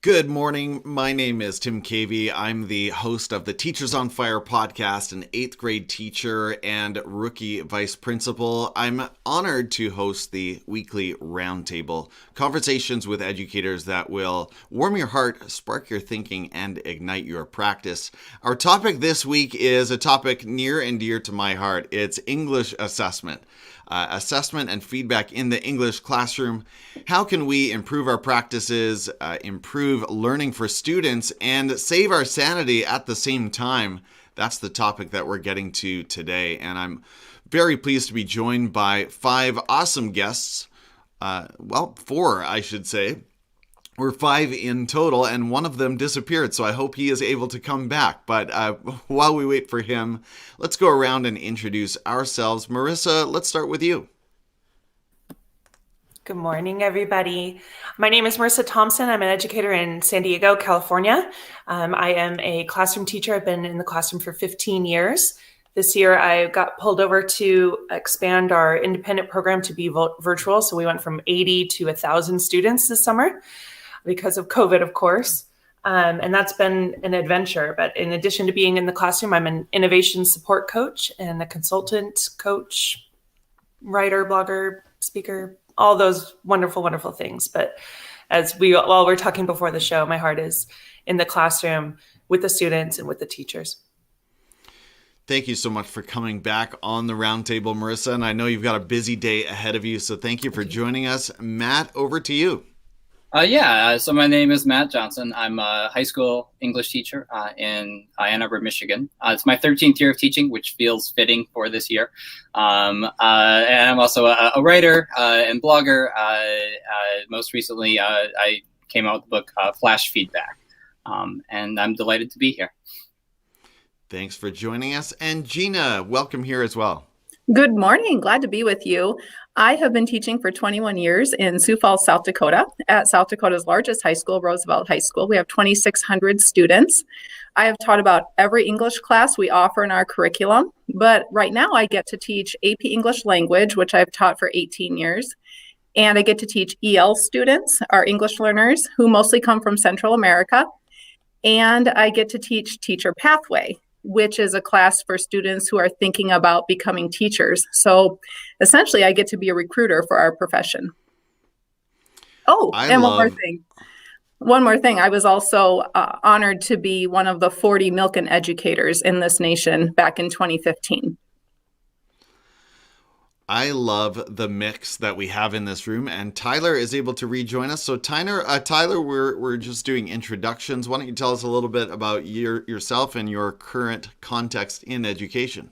Good morning. My name is Tim Cavey. I'm the host of the Teachers on Fire podcast, an 8th grade teacher and rookie vice principal. I'm honored to host the weekly Roundtable, conversations with educators that will warm your heart, spark your thinking, and ignite your practice. Our topic this week is a topic near and dear to my heart. It's English assessment. Assessment and feedback in the English classroom. How can we improve our practices, improve learning for students, and save our sanity at the same time? That's the topic that we're getting to today. And I'm very pleased to be joined by 5 awesome guests. 4, I should say. We're 5 in total, and one of them disappeared, so I hope he is able to come back. But while we wait for him, let's go around and introduce ourselves. Marissa, let's start with you. Good morning, everybody. My name is Marissa Thompson. I'm an educator in San Diego, California. I am a classroom teacher. I've been in the classroom for 15 years. This year, I got pulled over to expand our independent program to be virtual. So we went from 80 to 1,000 students this summer, because of COVID, of course. And that's been an adventure. But in addition to being in the classroom, I'm an innovation support coach and a consultant coach, writer, blogger, speaker, all those wonderful, wonderful things. But while we're talking before the show, my heart is in the classroom with the students and with the teachers. Thank you so much for coming back on the Roundtable, Marissa. And I know you've got a busy day ahead of you, so thank you for joining us. Matt, over to you. So my name is Matt Johnson. I'm a high school English teacher in Ann Arbor, Michigan. It's my 13th year of teaching, which feels fitting for this year. And I'm also a writer and blogger. Most recently, I came out with the book Flash Feedback, and I'm delighted to be here. Thanks for joining us. And Gina, welcome here as well. Good morning. Glad to be with you. I have been teaching for 21 years in Sioux Falls, South Dakota, at South Dakota's largest high school, Roosevelt High School. We have 2,600 students. I have taught about every English class we offer in our curriculum, but right now I get to teach AP English Language, which I've taught for 18 years, and I get to teach EL students, our English learners, who mostly come from Central America, and I get to teach Teacher Pathway, which is a class for students who are thinking about becoming teachers. So essentially, I get to be a recruiter for our profession. One more thing. I was also honored to be one of the 40 Milken educators in this nation back in 2015. I love the mix that we have in this room, and Tyler is able to rejoin us. So Tyler, we're just doing introductions. Why don't you tell us a little bit about yourself and your current context in education?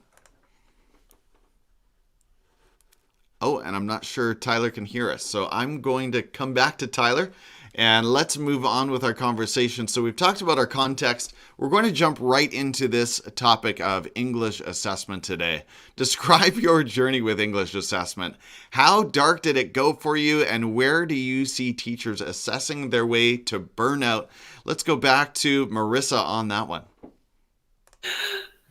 Oh, and I'm not sure Tyler can hear us. So I'm going to come back to Tyler and let's move on with our conversation. So we've talked about our context. We're going to jump right into this topic of English assessment today. Describe your journey with English assessment. How dark did it go for you, and where do you see teachers assessing their way to burnout? Let's go back to Marissa on that one.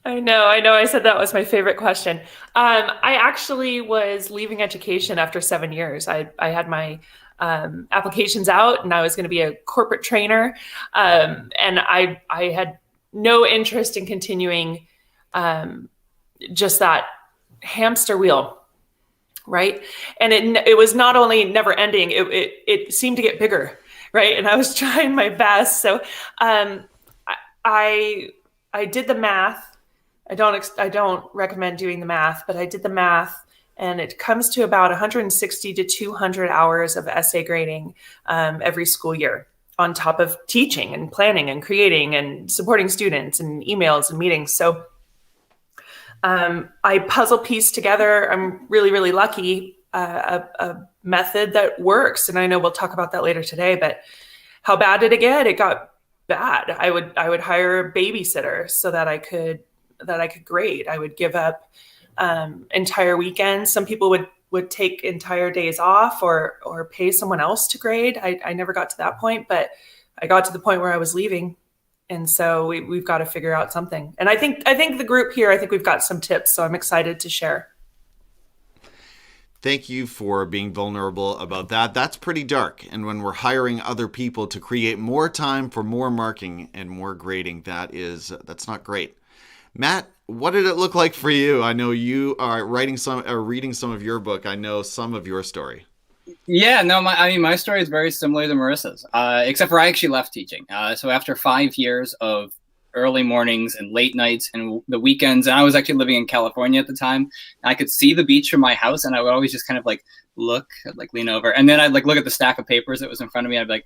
I know. I said that was my favorite question. I actually was leaving education after 7 years. I had my applications out, and I was going to be a corporate trainer. And I had no interest in continuing just that hamster wheel, right? And it was not only never ending, it seemed to get bigger, right? And I was trying my best. So I did the math. I don't recommend doing the math, but I did the math. And it comes to about 160 to 200 hours of essay grading every school year, on top of teaching and planning and creating and supporting students and emails and meetings. So I puzzle piece together, I'm really, really lucky, a method that works. And I know we'll talk about that later today, but how bad did it get? It got bad. I would hire a babysitter so that I could grade. I would give up entire weekends. Some people would take entire days off or pay someone else to grade. I never got to that point, but I got to the point where I was leaving. And so we've got to figure out something. And I think the group here, I think we've got some tips. So I'm excited to share. Thank you for being vulnerable about that. That's pretty dark. And when we're hiring other people to create more time for more marking and more grading, that's not great. Matt, what did it look like for you? I know you are reading some of your book. I know some of your story. Yeah, no, my story is very similar to Marissa's, except for I actually left teaching. So after 5 years of early mornings and late nights and the weekends, and I was actually living in California at the time, I could see the beach from my house, and I would always just kind of like look, I'd like lean over, and then I'd like look at the stack of papers that was in front of me. I'd be like,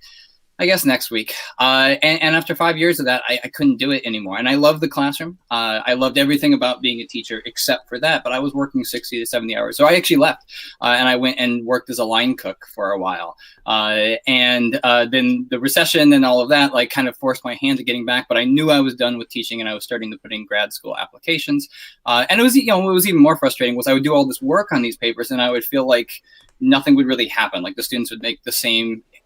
I guess next week. And after 5 years of that, I couldn't do it anymore. And I loved the classroom. I loved everything about being a teacher except for that. But I was working 60 to 70 hours. So I actually left and I went and worked as a line cook for a while. And then the recession and all of that like kind of forced my hand to getting back. But I knew I was done with teaching and I was starting to put in grad school applications. And it was, what was even more frustrating was I would do all this work on these papers and I would feel like nothing would really happen. Like the students would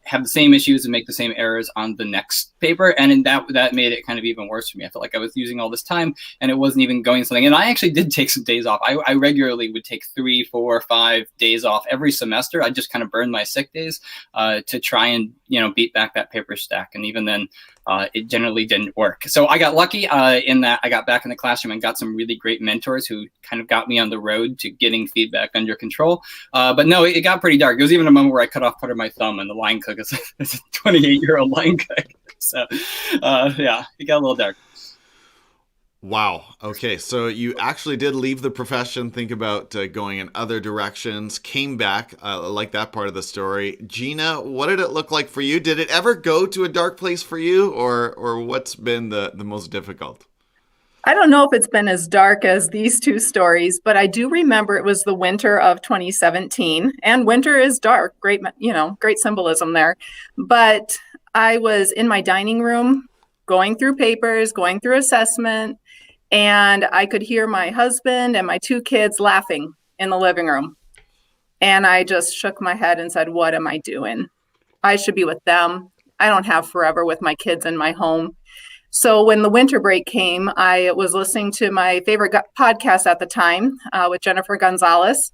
have the same issues and make the same errors on the next paper. And that made it kind of even worse for me. I felt like I was using all this time and it wasn't even going something. And I actually did take some days off. I regularly would take 3, 4, 5 days off every semester. I just kind of burned my sick days to try and, beat back that paper stack. And even then, it generally didn't work. So I got lucky in that I got back in the classroom and got some really great mentors who kind of got me on the road to getting feedback under control. But no, it got pretty dark. There was even a moment where I cut off part of my thumb and the line cook is a 28-year-old line cook. So yeah, it got a little dark. Wow. Okay. So you actually did leave the profession, think about going in other directions, came back. Like that part of the story. Gina, what did it look like for you? Did it ever go to a dark place for you or what's been the most difficult? I don't know if it's been as dark as these two stories, but I do remember it was the winter of 2017 and winter is dark. Great, great symbolism there. But I was in my dining room going through papers, going through assessment, and I could hear my husband and my 2 kids laughing in the living room. And I just shook my head and said, what am I doing? I should be with them. I don't have forever with my kids in my home. So when the winter break came, I was listening to my favorite podcast at the time with Jennifer Gonzalez.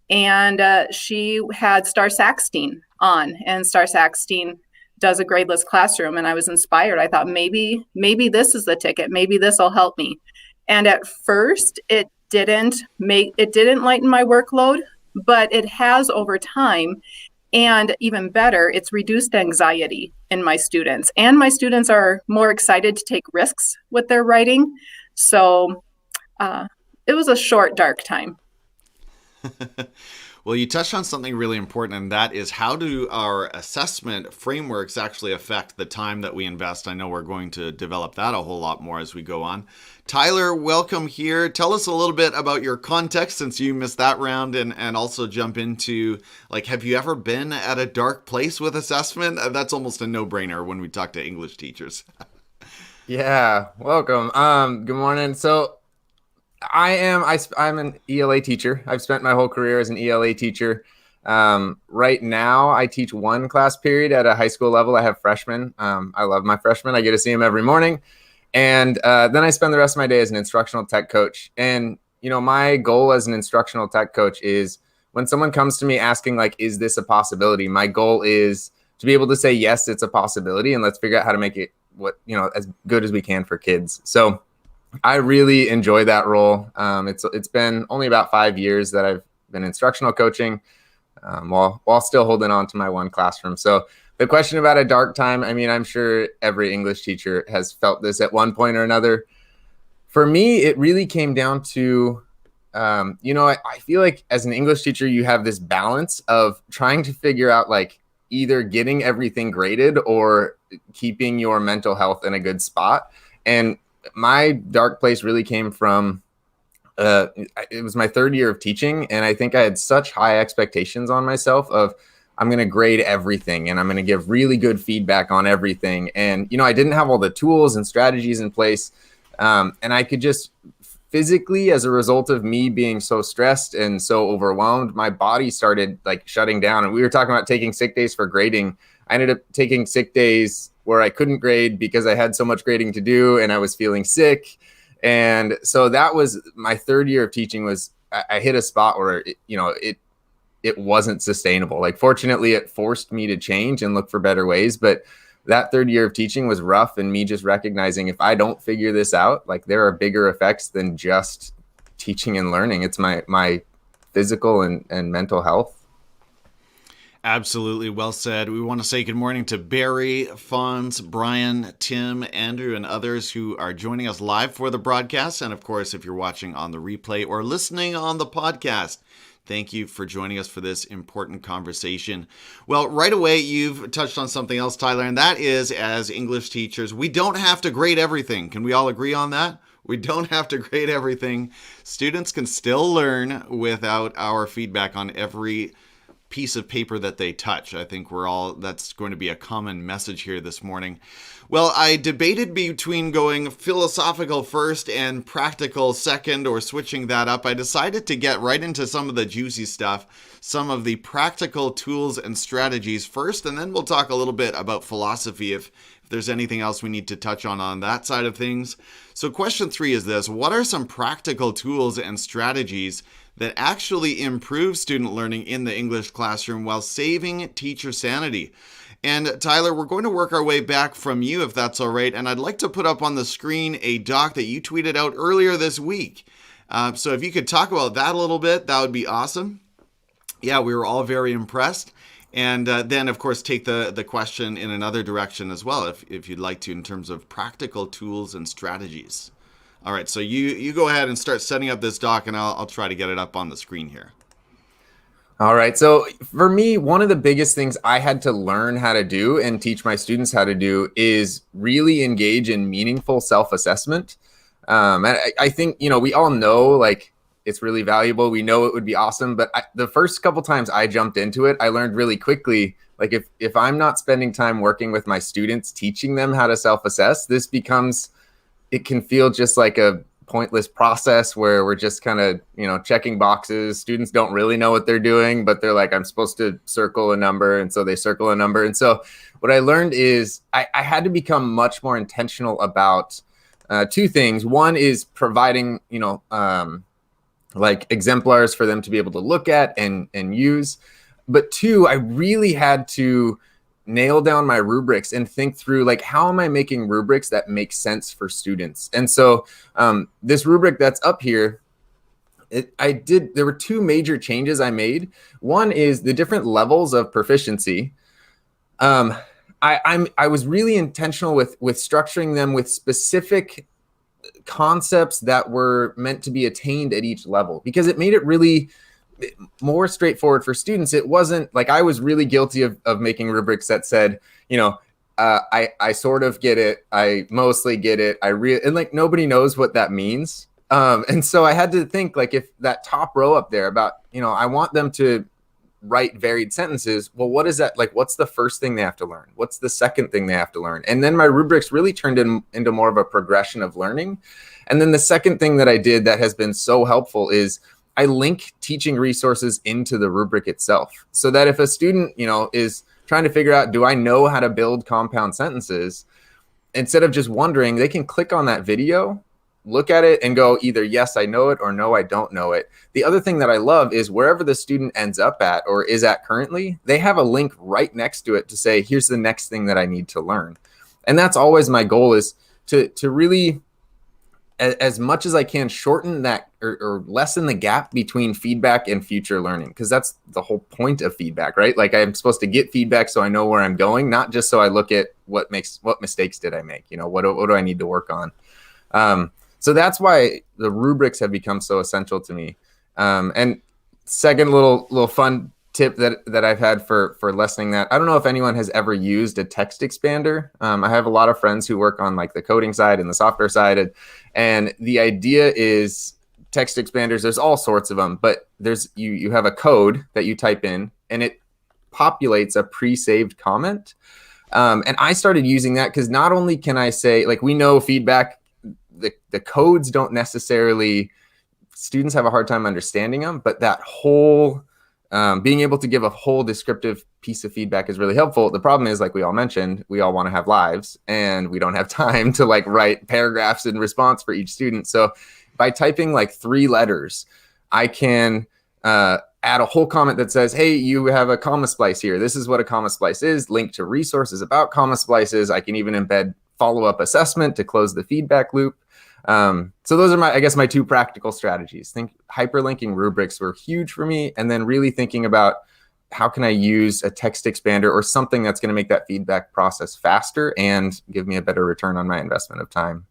And she had Star Saxton on. And Star Saxton does a gradeless classroom. And I was inspired. I thought, maybe this is the ticket. Maybe this will help me. And at first, it didn't lighten my workload, but it has over time. And even better, it's reduced anxiety in my students. And my students are more excited to take risks with their writing. So it was a short, dark time. Well, you touched on something really important, and that is how do our assessment frameworks actually affect the time that we invest? I know we're going to develop that a whole lot more as we go on. Tyler, welcome here. Tell us a little bit about your context since you missed that round and also jump into, have you ever been at a dark place with assessment? That's almost a no-brainer when we talk to English teachers. Yeah, welcome. Good morning. So I'm an ELA teacher. I've spent my whole career as an ELA teacher. Right now, I teach one class period at a high school level. I have freshmen. I love my freshmen. I get to see them every morning. And then I spend the rest of my day as an instructional tech coach. And, my goal as an instructional tech coach is when someone comes to me asking, is this a possibility? My goal is to be able to say, yes, it's a possibility. And let's figure out how to make it as good as we can for kids. So I really enjoy that role. It's been only about 5 years that I've been instructional coaching while still holding on to my one classroom. So the question about a dark time, I'm sure every English teacher has felt this at one point or another. For me, it really came down to, I feel like as an English teacher, you have this balance of trying to figure out either getting everything graded or keeping your mental health in a good spot. And my dark place really came from, it was my 3rd year of teaching. And I think I had such high expectations on myself of, I'm going to grade everything and I'm going to give really good feedback on everything. And, I didn't have all the tools and strategies in place. And I could just physically, as a result of me being so stressed and so overwhelmed, my body started shutting down. And we were talking about taking sick days for grading. I ended up taking sick days where I couldn't grade because I had so much grading to do and I was feeling sick. And so that was my 3rd year of teaching. I hit a spot where it wasn't sustainable. Like, fortunately, it forced me to change and look for better ways. But that third year of teaching was rough, and me just recognizing if I don't figure this out, like, there are bigger effects than just teaching and learning. It's my physical and mental health. Absolutely. Well said. We want to say good morning to Barry, Fonz, Brian, Tim, Andrew, and others who are joining us live for the broadcast. And of course, if you're watching on the replay or listening on the podcast, thank you for joining us for this important conversation. Well, right away, you've touched on something else, Tyler, and that is, as English teachers, we don't have to grade everything. Can we all agree on that? We don't have to grade everything. Students can still learn without our feedback on every piece of paper that they touch. I think that's going to be a common message here this morning. Well, I debated between going philosophical first and practical second, or switching that up. I decided to get right into some of the juicy stuff, some of the practical tools and strategies first, and then we'll talk a little bit about philosophy if there's anything else we need to touch on that side of things. So question 3 is this: what are some practical tools and strategies that actually improve student learning in the English classroom while saving teacher sanity? And Tyler, we're going to work our way back from you, if that's all right. And I'd like to put up on the screen a doc that you tweeted out earlier this week. So if you could talk about that a little bit, that would be awesome. Yeah, we were all very impressed. And then, of course, take the question in another direction as well, if you'd like to, in terms of practical tools and strategies. All right, so you go ahead and start setting up this doc, and I'll try to get it up on the screen here. All right. So for me, one of the biggest things I had to learn how to do and teach my students how to do is really engage in meaningful self-assessment. And I think, we all know, like, it's really valuable. We know it would be awesome. But the first couple times I jumped into it, I learned really quickly, like, if I'm not spending time working with my students, teaching them how to self-assess, it can feel just like a pointless process where we're just kind of, checking boxes. Students don't really know what they're doing, but they're like, I'm supposed to circle a number. And so they circle a number. And so what I learned is I had to become much more intentional about 2 things. One is providing, like exemplars for them to be able to look at and use. But 2, I really had to nail down my rubrics and think through, like, how am I making rubrics that make sense for students? And so this rubric that's up here, there were 2 major changes I made. One is the different levels of proficiency. I was really intentional with structuring them with specific concepts that were meant to be attained at each level, because it made it really more straightforward for students. It wasn't like I was really guilty of making rubrics that said, I sort of get it, I mostly get it, and like nobody knows what that means. And so I had to think, like, if that top row up there about, I want them to write varied sentences. Well, what is that? Like, what's the first thing they have to learn? What's the second thing they have to learn? And then my rubrics really turned into more of a progression of learning. And then the second thing that I did that has been so helpful is I link teaching resources into the rubric itself, so that if a student, is trying to figure out, do I know how to build compound sentences? Instead of just wondering, they can click on that video, look at it, and go either, yes, I know it, or no, I don't know it. The other thing that I love is wherever the student ends up at or is at currently, they have a link right next to it to say, here's the next thing that I need to learn. And that's always my goal, is to really, as much as I can, shorten that or lessen the gap between feedback and future learning, because that's the whole point of feedback, right? Like, I'm supposed to get feedback so I know where I'm going, not just so I look at what mistakes did I make, what do I need to work on? So that's why the rubrics have become so essential to me. And second little fun tip that I've had for lessening that, I don't know if anyone has ever used a text expander. I have a lot of friends who work on, like, the coding side and the software side, and the idea is text expanders, there's all sorts of them, but there's you have a code that you type in and it populates a pre-saved comment. And I started using that because not only can I say, like, we know feedback, the codes don't necessarily, students have a hard time understanding them, but that whole being able to give a whole descriptive piece of feedback is really helpful. The problem is, like we all mentioned, we all want to have lives and we don't have time to, like, write paragraphs in response for each student. So by typing, like, 3 letters, I can add a whole comment that says, hey, you have a comma splice here. This is what a comma splice is, link to resources about comma splices. I can even embed follow-up assessment to close the feedback loop. So those are my two practical strategies. Hyperlinking rubrics were huge for me, and then really thinking about how can I use a text expander or something that's going to make that feedback process faster and give me a better return on my investment of time.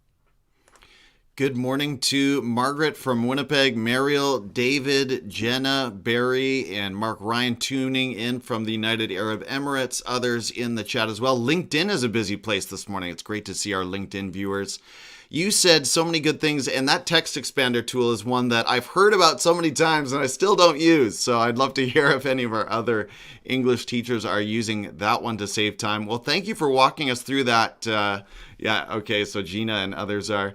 Good morning to Margaret from Winnipeg, Mariel, David, Jenna, Barry, and Mark Ryan tuning in from the United Arab Emirates, others in the chat as well. LinkedIn is a busy place this morning. It's great to see our LinkedIn viewers. You said so many good things, and that text expander tool is one that I've heard about so many times and I still don't use. So I'd love to hear if any of our other English teachers are using that one to save time. Well, thank you for walking us through that. Yeah, okay, so Gina and others are.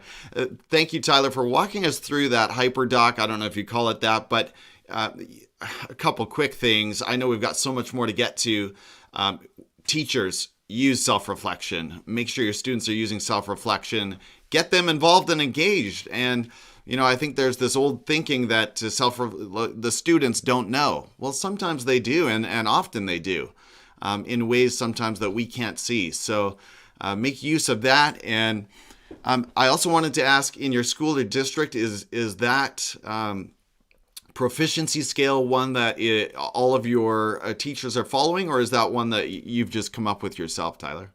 Thank you, Tyler, for walking us through that HyperDoc. I don't know if you call it that, but a couple quick things. I know we've got so much more to get to. Teachers, use self-reflection. Make sure your students are using self-reflection. Get them involved and engaged. And, I think there's this old thinking that the students don't know. Well, sometimes they do, and often they do, in ways sometimes that we can't see. So make use of that. And I also wanted to ask, in your school or district, is that proficiency scale one that all of your teachers are following, or is that one that you've just come up with yourself, Tyler?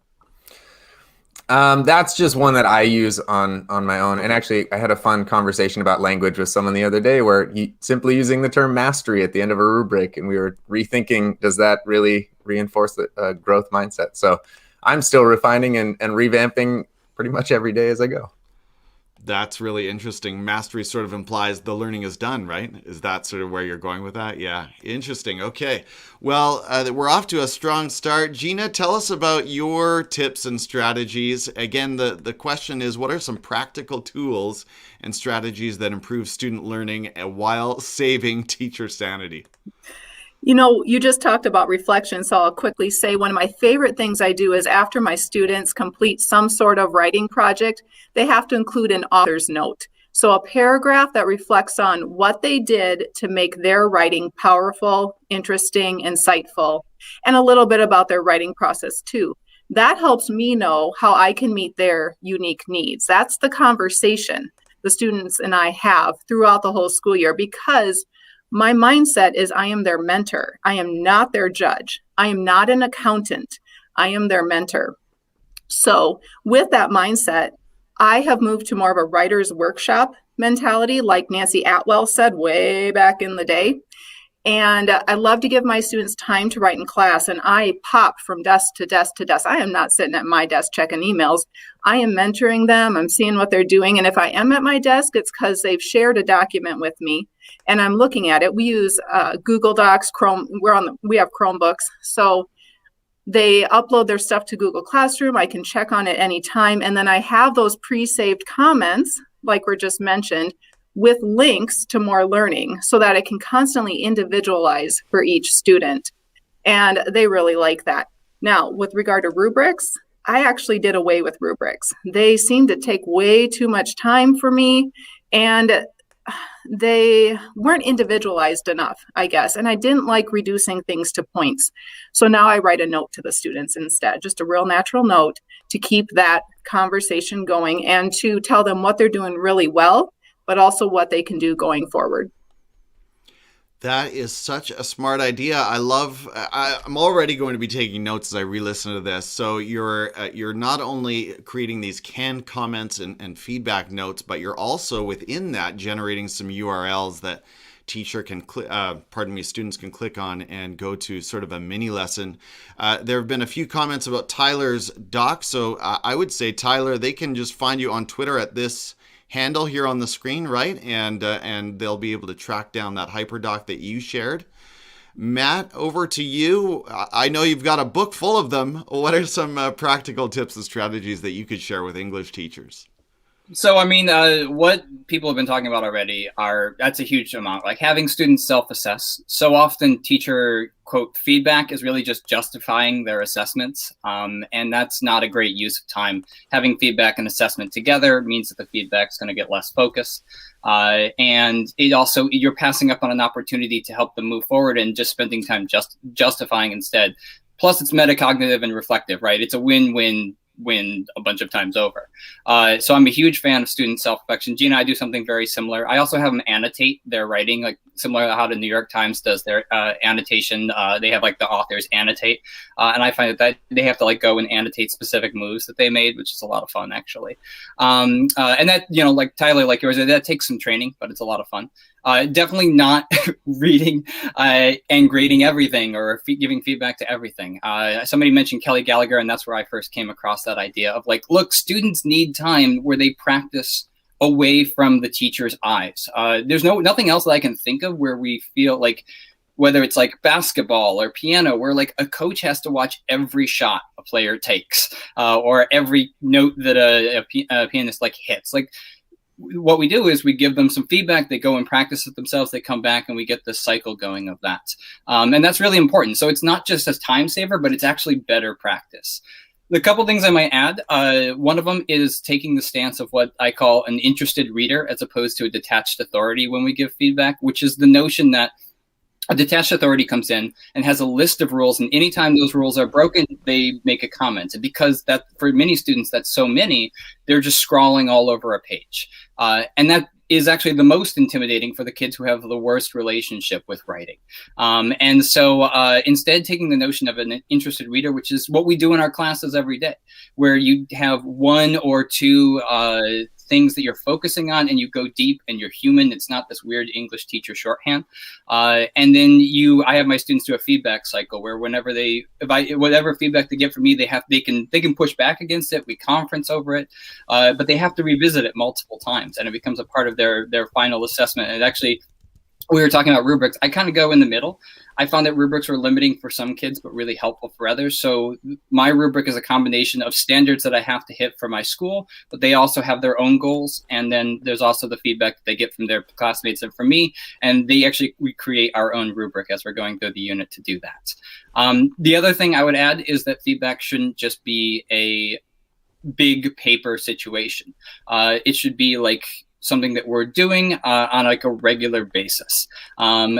That's just one that I use on my own. And actually, I had a fun conversation about language with someone the other day where simply using the term mastery at the end of a rubric, and we were rethinking, does that really reinforce the growth mindset? So I'm still refining and revamping pretty much every day as I go. That's really interesting. Mastery sort of implies the learning is done, right? Is that sort of where you're going with that? Yeah, interesting. Okay. Well, we're off to a strong start. Gina, tell us about your tips and strategies. Again, the question is, what are some practical tools and strategies that improve student learning while saving teacher sanity? You just talked about reflection, so I'll quickly say one of my favorite things I do is after my students complete some sort of writing project, they have to include an author's note. So a paragraph that reflects on what they did to make their writing powerful, interesting, insightful, and a little bit about their writing process too. That helps me know how I can meet their unique needs. That's the conversation the students and I have throughout the whole school year, because my mindset is I am their mentor. I am not their judge. I am not an accountant. I am their mentor. So with that mindset, I have moved to more of a writer's workshop mentality, like Nancy Atwell said way back in the day. And I love to give my students time to write in class, and I pop from desk to desk to desk. I am not sitting at my desk checking emails. I am mentoring them. I'm seeing what they're doing. And if I am at my desk, it's because they've shared a document with me and I'm looking at it. We use Google Docs, Chrome. We have Chromebooks. So they upload their stuff to Google Classroom. I can check on it anytime. And then I have those pre-saved comments, like were just mentioned, with links to more learning so that it can constantly individualize for each student. And they really like that. Now, with regard to rubrics, I actually did away with rubrics. They seemed to take way too much time for me, and they weren't individualized enough, I guess. And I didn't like reducing things to points. So now I write a note to the students instead, just a real natural note to keep that conversation going and to tell them what they're doing really well, but also what they can do going forward. That is such a smart idea. I'm already going to be taking notes as I re-listen to this. So you're not only creating these canned comments and feedback notes, but you're also within that generating some URLs that students can click on and go to sort of a mini lesson. There have been a few comments about Tyler's doc. So I would say, Tyler, they can just find you on Twitter at this handle here on the screen, right? And they'll be able to track down that HyperDoc that you shared. Matt, over to you. I know you've got a book full of them. What are some practical tips and strategies that you could share with English teachers? So, I mean, what people have been talking about already that's a huge amount. Like having students self-assess. So often teacher, quote, feedback is really just justifying their assessments. And that's not a great use of time. Having feedback and assessment together means that the feedback is going to get less focus. And it also, you're passing up on an opportunity to help them move forward and just spending time just justifying instead. Plus, it's metacognitive and reflective, right? It's a win-win a bunch of times over. So I'm a huge fan of student self-reflection. Gina, I do something very similar. I also have them annotate their writing, like similar to how the New York Times does their annotation. They have like the authors annotate. And I find that they have to like go and annotate specific moves that they made, which is a lot of fun actually. And that, you know, like Tyler, like yours, that takes some training, but it's a lot of fun. Definitely not reading and grading everything or giving feedback to everything. Somebody mentioned Kelly Gallagher, and that's where I first came across that idea of like, look, students need time where they practice away from the teacher's eyes. There's nothing else that I can think of where we feel like, whether it's like basketball or piano, where like a coach has to watch every shot a player takes or every note that a pianist like hits. Like, what we do is we give them some feedback, they go and practice it themselves, they come back and we get this cycle going of that. And that's really important. So it's not just a time saver, but it's actually better practice. The couple things I might add, one of them is taking the stance of what I call an interested reader as opposed to a detached authority when we give feedback, which is the notion that a detached authority comes in and has a list of rules, and anytime those rules are broken, they make a comment. And because that, for many students, that's so many, they're just scrawling all over a page. And that is actually the most intimidating for the kids who have the worst relationship with writing. And so instead, taking the notion of an interested reader, which is what we do in our classes every day, where you have one or two things that you're focusing on and you go deep and you're human. It's not this weird English teacher shorthand. And then I have my students do a feedback cycle where whenever whatever feedback they get from me, they can push back against it. We conference over it, but they have to revisit it multiple times and it becomes a part of their final assessment. And actually, we were talking about rubrics. I kind of go in the middle. I found that rubrics were limiting for some kids, but really helpful for others. So my rubric is a combination of standards that I have to hit for my school, but they also have their own goals. And then there's also the feedback that they get from their classmates and from me. And we create our own rubric as we're going through the unit to do that. The other thing I would add is that feedback shouldn't just be a big paper situation. It should be like something that we're doing on like a regular basis.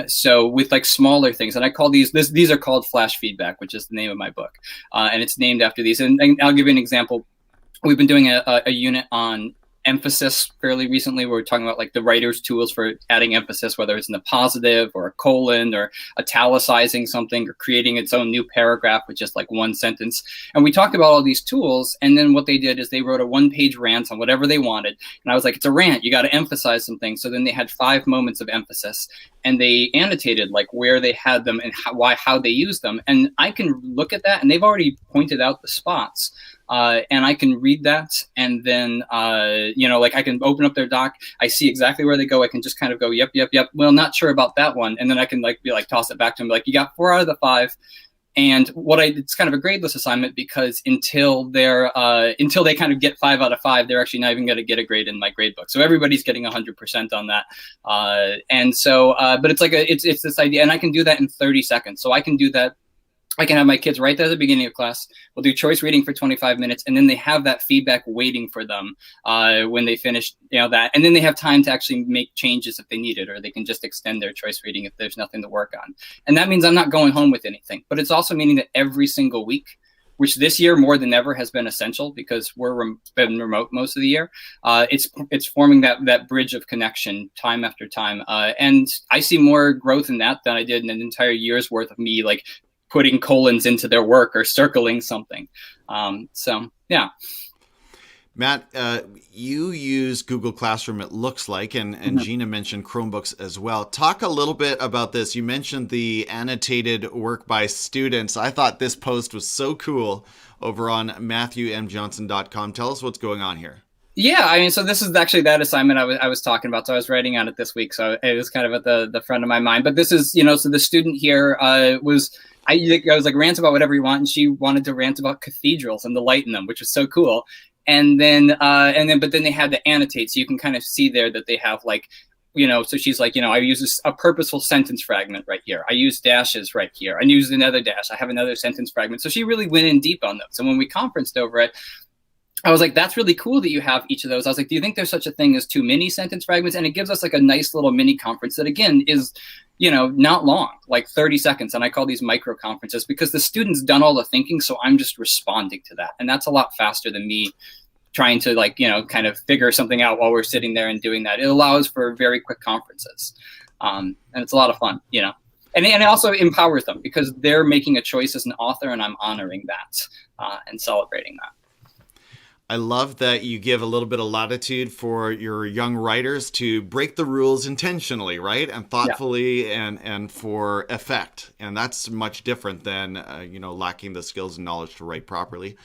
So with like smaller things, and I call these are called flash feedback, which is the name of my book. And it's named after these. And I'll give you an example. We've been doing a unit on emphasis fairly recently. We're talking about like the writer's tools for adding emphasis, whether it's in a positive or a colon or italicizing something or creating its own new paragraph with just like one sentence. And we talked about all these tools. And then what they did is they wrote a 1-page rant on whatever they wanted. And I was like, it's a rant. You got to emphasize some things. So then they had 5 moments of emphasis and they annotated like where they had them and how they used them. And I can look at that and they've already pointed out the spots. And I can read that and then, like I can open up their doc. I see exactly where they go. I can just kind of go, yep. Well, not sure about that one. And then I can toss it back to them. Like, you got 4 out of the 5. And it's kind of a gradeless assignment because until they kind of get 5 out of 5, they're actually not even going to get a grade in my grade book. So everybody's getting 100% on that. And so, but it's like it's this idea, and I can do that in 30 seconds. So I can do that. I can have my kids right there at the beginning of class. We'll do choice reading for 25 minutes, and then they have that feedback waiting for them when they finish, that. And then they have time to actually make changes if they need it, or they can just extend their choice reading if there's nothing to work on. And that means I'm not going home with anything. But it's also meaning that every single week, which this year more than ever has been essential because been remote most of the year, it's forming that bridge of connection time after time. And I see more growth in that than I did in an entire year's worth of me like putting colons into their work or circling something. So, yeah. Matt, you use Google Classroom, it looks like, and Gina mentioned Chromebooks as well. Talk a little bit about this. You mentioned the annotated work by students. I thought this post was so cool over on MatthewMJohnson.com. Tell us what's going on here. Yeah, I mean, so this is actually that assignment I was talking about. So I was writing on it this week. So it was kind of at the front of my mind. But this is, so the student here I was like, rant about whatever you want. And she wanted to rant about cathedrals and the light in them, which was so cool. but then they had to annotate, so you can kind of see there that they have like, so she's like, I use a purposeful sentence fragment right here. I use dashes right here. I use another dash. I have another sentence fragment. So she really went in deep on those. And when we conferenced over it, I was like, that's really cool that you have each of those. I was like, do you think there's such a thing as too many sentence fragments? And it gives us like a nice little mini conference that, again, is, not long, like 30 seconds. And I call these micro conferences because the student's done all the thinking. So I'm just responding to that. And that's a lot faster than me trying to kind of figure something out while we're sitting there and doing that. It allows for very quick conferences. And it's a lot of fun, and it also empowers them because they're making a choice as an author, and I'm honoring that and celebrating that. I love that you give a little bit of latitude for your young writers to break the rules intentionally, right? And thoughtfully and for effect. And that's much different than, lacking the skills and knowledge to write properly.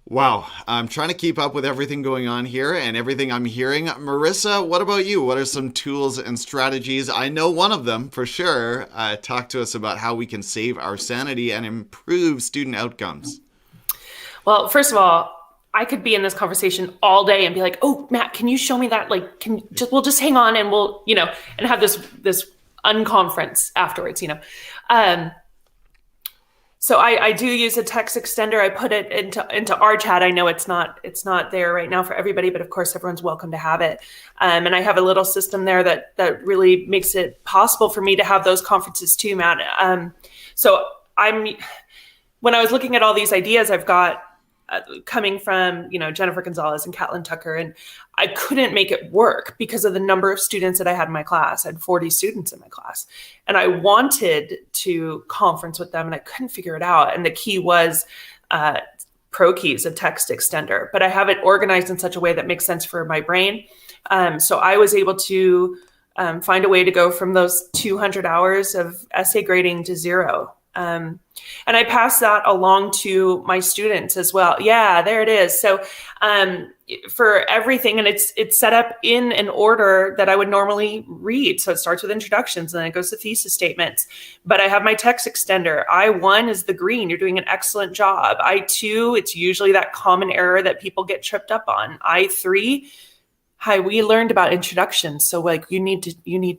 Wow. I'm trying to keep up with everything going on here and everything I'm hearing. Marissa, what about you? What are some tools and strategies? I know one of them for sure. Talk to us about how we can save our sanity and improve student outcomes. Well, first of all, I could be in this conversation all day and be like, oh, Matt, can you show me that? Like, we'll just hang on and we'll, and have this unconference afterwards, So I do use a text extender. I put it into our chat. I know it's not there right now for everybody, but of course everyone's welcome to have it. And I have a little system there that really makes it possible for me to have those conferences too, Matt. So when I was looking at all these ideas I've got coming from, Jennifer Gonzalez and Catelyn Tucker, and I couldn't make it work because of the number of students that I had in my class. I had 40 students in my class, and I wanted to conference with them and I couldn't figure it out. And the key was ProKeys, a text extender, but I have it organized in such a way that makes sense for my brain. So I was able to find a way to go from those 200 hours of essay grading to 0. And I pass that along to my students as well. Yeah, there it is. So for everything, and it's set up in an order that I would normally read. So it starts with introductions and then it goes to thesis statements. But I have my text extender. I1 is the green. You're doing an excellent job. I2, it's usually that common error that people get tripped up on. I3, hi, we learned about introductions. So like you need to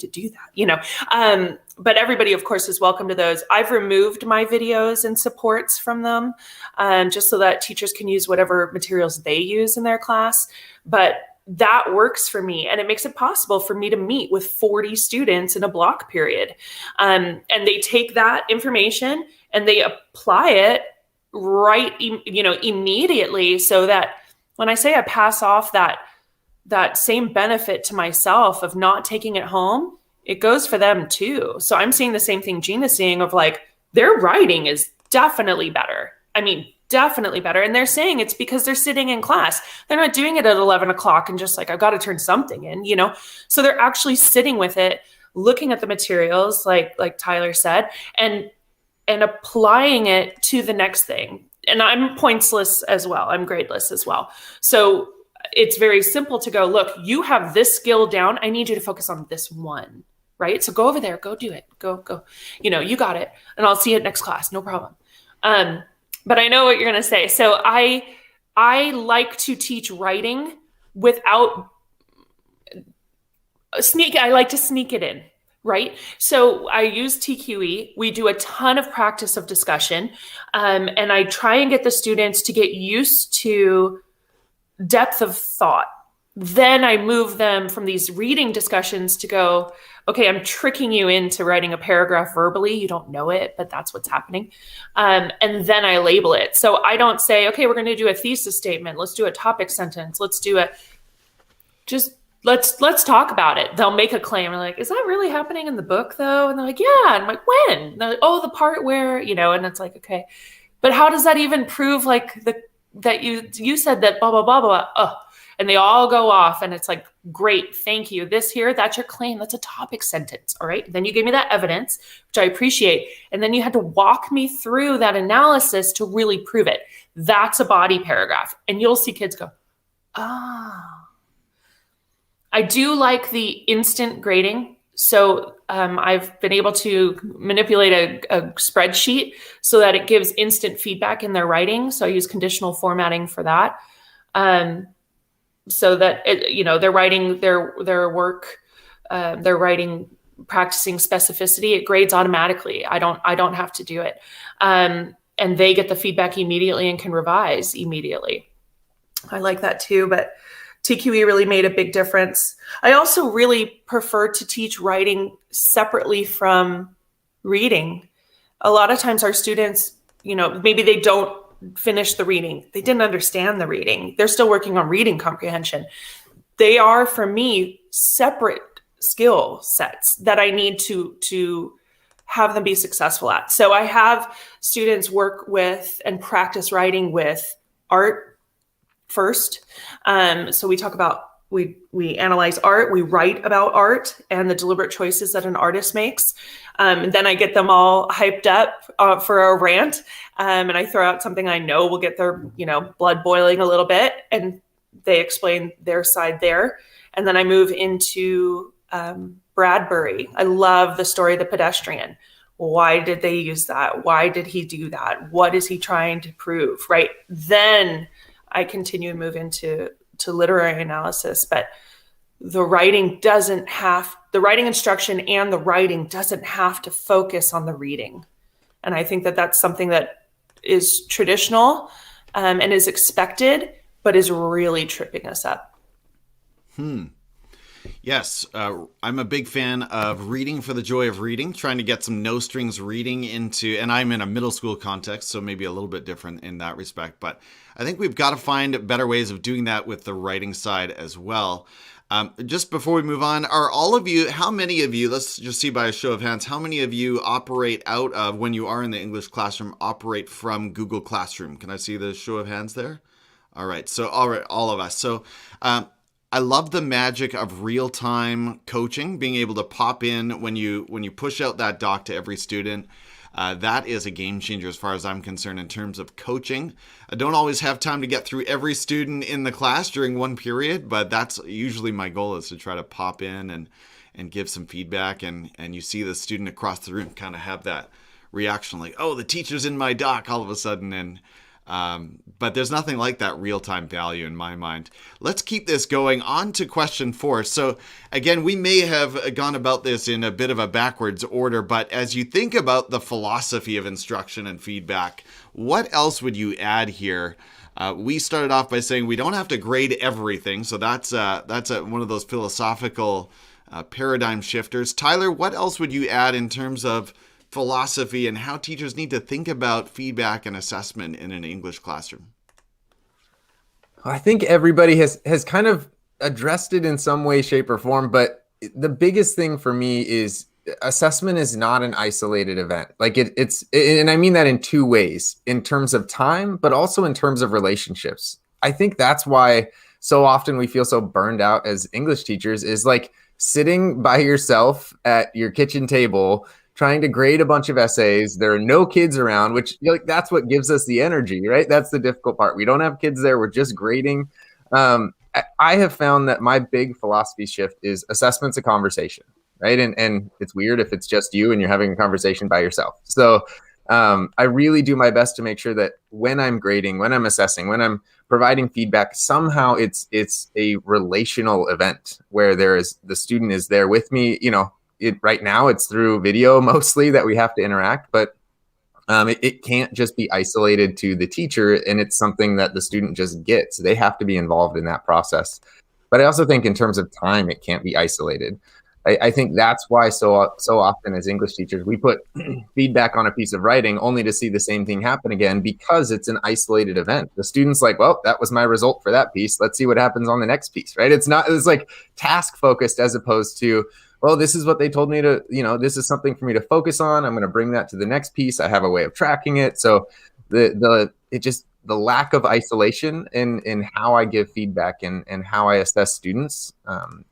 do that, but everybody of course is welcome to those. I've removed my videos and supports from them, just so that teachers can use whatever materials they use in their class. But that works for me. And it makes it possible for me to meet with 40 students in a block period. And they take that information and they apply it right, immediately, so that when I say I pass off that same benefit to myself of not taking it home, it goes for them too. So I'm seeing the same thing Gina's seeing of like, their writing is definitely better. I mean, definitely better. And they're saying it's because they're sitting in class. They're not doing it at 11 o'clock and just like, I've got to turn something in, So they're actually sitting with it, looking at the materials, like Tyler said, and applying it to the next thing. And I'm pointsless as well. I'm gradeless as well. So it's very simple to go, look, you have this skill down. I need you to focus on this one, right? So go over there, go do it, go, you got it. And I'll see you at next class. No problem. But I know what you're going to say. So I like to teach writing without I like to sneak it in, right? So I use TQE. We do a ton of practice of discussion. And I try and get the students to get used to depth of thought. Then I move them from these reading discussions to go, okay, I'm tricking you into writing a paragraph verbally. You don't know it, but that's what's happening. And then I label it. So I don't say, okay, we're going to do a thesis statement. Let's do a topic sentence. Let's talk about it. They'll make a claim. I'm like, is that really happening in the book though? And they're like, yeah. And I'm like, when? And they're like, oh, the part where, and it's like, okay, but how does that even prove like that you said that blah, blah, blah, blah. Oh, and they all go off and it's like, great. Thank you. This here, that's your claim. That's a topic sentence. All right. Then you gave me that evidence, which I appreciate. And then you had to walk me through that analysis to really prove it. That's a body paragraph. And you'll see kids go, I do like the instant grading. So I've been able to manipulate a spreadsheet so that it gives instant feedback in their writing. So I use conditional formatting for that. so that they're writing their work, they're writing, practicing specificity. It grades automatically. I don't have to do it, and they get the feedback immediately and can revise immediately. I like that too, but TQE really made a big difference. I also really prefer to teach writing separately from reading. A lot of times our students, maybe they don't finish the reading. They didn't understand the reading. They're still working on reading comprehension. They are, for me, separate skill sets that I need to have them be successful at. So I have students work with and practice writing with art first. So we talk about, we analyze art, we write about art and the deliberate choices that an artist makes. And then I get them all hyped up for a rant. And I throw out something I know will get their, blood boiling a little bit, and they explain their side there. And then I move into Bradbury. I love the story of the pedestrian. Why did they use that? Why did he do that? What is he trying to prove? Right. Then I continue to move into literary analysis, but the writing instruction and the writing doesn't have to focus on the reading. And I think that that's something that is traditional and is expected, but is really tripping us up. Yes, I'm a big fan of reading for the joy of reading, trying to get some no strings reading into, and I'm in a middle school context, so maybe a little bit different in that respect. But I think we've got to find better ways of doing that with the writing side as well. Just before we move on, how many of you, let's just see by a show of hands, how many of you operate out of, when you are in the English classroom, operate from Google Classroom? Can I see the show of hands there? All right, so all of us. So I love the magic of real-time coaching, being able to pop in when you push out that doc to every student. That is a game changer as far as I'm concerned in terms of coaching. I don't always have time to get through every student in the class during one period, but that's usually my goal, is to try to pop in and give some feedback. And you see the student across the room kind of have that reaction like, oh, the teacher's in my doc all of a sudden. But there's nothing like that real-time value in my mind. Let's keep this going. On to question 4. So again, we may have gone about this in a bit of a backwards order, but as you think about the philosophy of instruction and feedback, what else would you add here? We started off by saying we don't have to grade everything. So that's one of those philosophical paradigm shifters. Tyler, what else would you add in terms of philosophy and how teachers need to think about feedback and assessment in an English classroom? I think everybody has kind of addressed it in some way, shape, or form, but the biggest thing for me is assessment is not an isolated event. Like it's, and I mean that in 2 ways, in terms of time, but also in terms of relationships. I think that's why so often we feel so burned out as English teachers, is like sitting by yourself at your kitchen table trying to grade a bunch of essays. There are no kids around, which that's what gives us the energy, right? That's the difficult part. We don't have kids there. We're just grading. I have found that my big philosophy shift is assessment's a conversation, right? And it's weird if it's just you and you're having a conversation by yourself. So I really do my best to make sure that when I'm grading, when I'm assessing, when I'm providing feedback, somehow it's a relational event where the student is there with me. Right now it's through video mostly that we have to interact, but it can't just be isolated to the teacher, and it's something that the student just gets. They have to be involved in that process. But I also think in terms of time, it can't be isolated. I think that's why so often as English teachers, we put feedback on a piece of writing only to see the same thing happen again, because it's an isolated event. The student's like, well, that was my result for that piece. Let's see what happens on the next piece, right? It's like task focused as opposed to, well, this is what they told me to, this is something for me to focus on. I'm going to bring that to the next piece. I have a way of tracking it. So the lack of isolation in how I give feedback and how I assess students,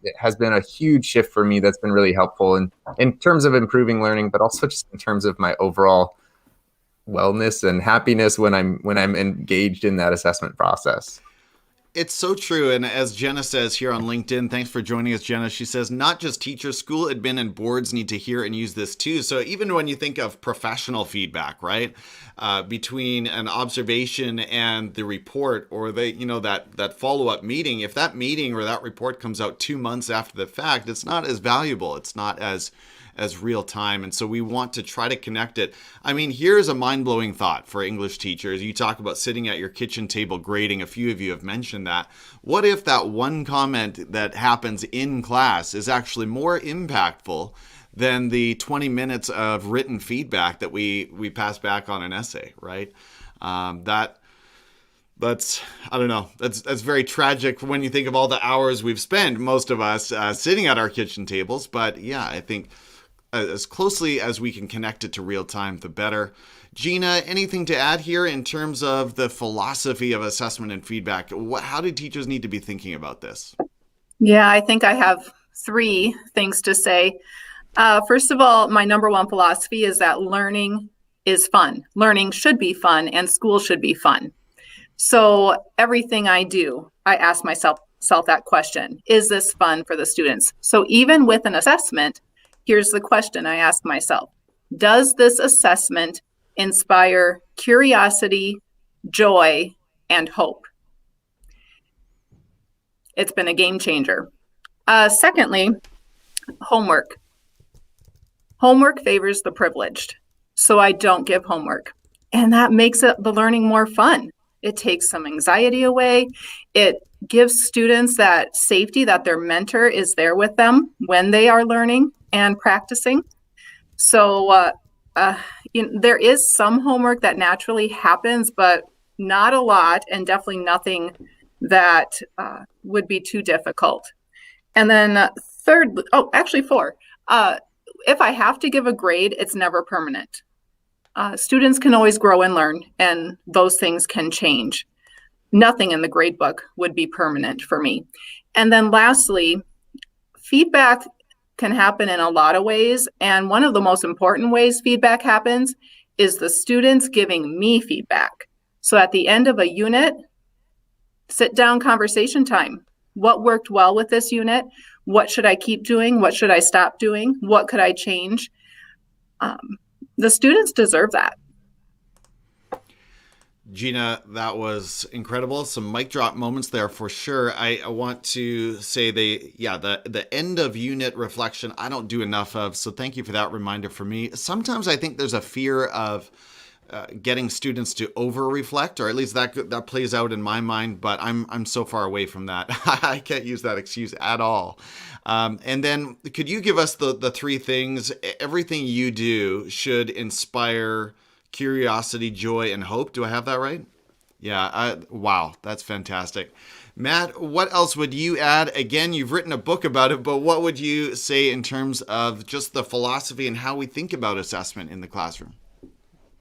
it has been a huge shift for me. That's been really helpful in terms of improving learning, but also just in terms of my overall wellness and happiness when I'm engaged in that assessment process. It's so true. And as Jenna says here on LinkedIn, thanks for joining us, Jenna. She says, not just teachers, school admin and boards need to hear and use this too. So even when you think of professional feedback, right, between an observation and the report, or that follow-up meeting, if that meeting or that report comes out 2 months after the fact, it's not as valuable. It's not as real time. And so we want to try to connect it. I mean, here's a mind-blowing thought for English teachers. You talk about sitting at your kitchen table grading. A few of you have mentioned that. What if that one comment that happens in class is actually more impactful than the 20 minutes of written feedback that we pass back on an essay, right? That's I don't know. That's very tragic when you think of all the hours we've spent, most of us, sitting at our kitchen tables. But yeah, I think as closely as we can connect it to real time, the better. Gina, anything to add here in terms of the philosophy of assessment and feedback? How do teachers need to be thinking about this? Yeah, I think I have 3 things to say. First of all, my number one philosophy is that learning is fun. Learning should be fun, and school should be fun. So everything I do, I ask myself that question: is this fun for the students? So even with an assessment, here's the question I ask myself: does this assessment inspire curiosity, joy, and hope? It's been a game changer. Secondly, homework. Homework favors the privileged, so I don't give homework. And that makes the learning more fun. It takes some anxiety away. It gives students that safety that their mentor is there with them when they are learning and practicing. So there is some homework that naturally happens, but not a lot, and definitely nothing that would be too difficult. And then four. If I have to give a grade, it's never permanent. Students can always grow and learn, and those things can change. Nothing in the grade book would be permanent for me. And then lastly, feedback can happen in a lot of ways. And one of the most important ways feedback happens is the students giving me feedback. So at the end of a unit, sit down conversation time. What worked well with this unit? What should I keep doing? What should I stop doing? What could I change? The students deserve that. Gina, that was incredible. Some mic drop moments there for sure. I want to say the end of unit reflection, I don't do enough of. So thank you for that reminder for me. Sometimes I think there's a fear of getting students to over-reflect, or at least that plays out in my mind, but I'm so far away from that. I can't use that excuse at all. And then could you give us the 3 things? Everything you do should inspire curiosity, joy, and hope. Do I have that right? Yeah. Wow. That's fantastic. Matt, what else would you add? Again, you've written a book about it, but what would you say in terms of just the philosophy and how we think about assessment in the classroom?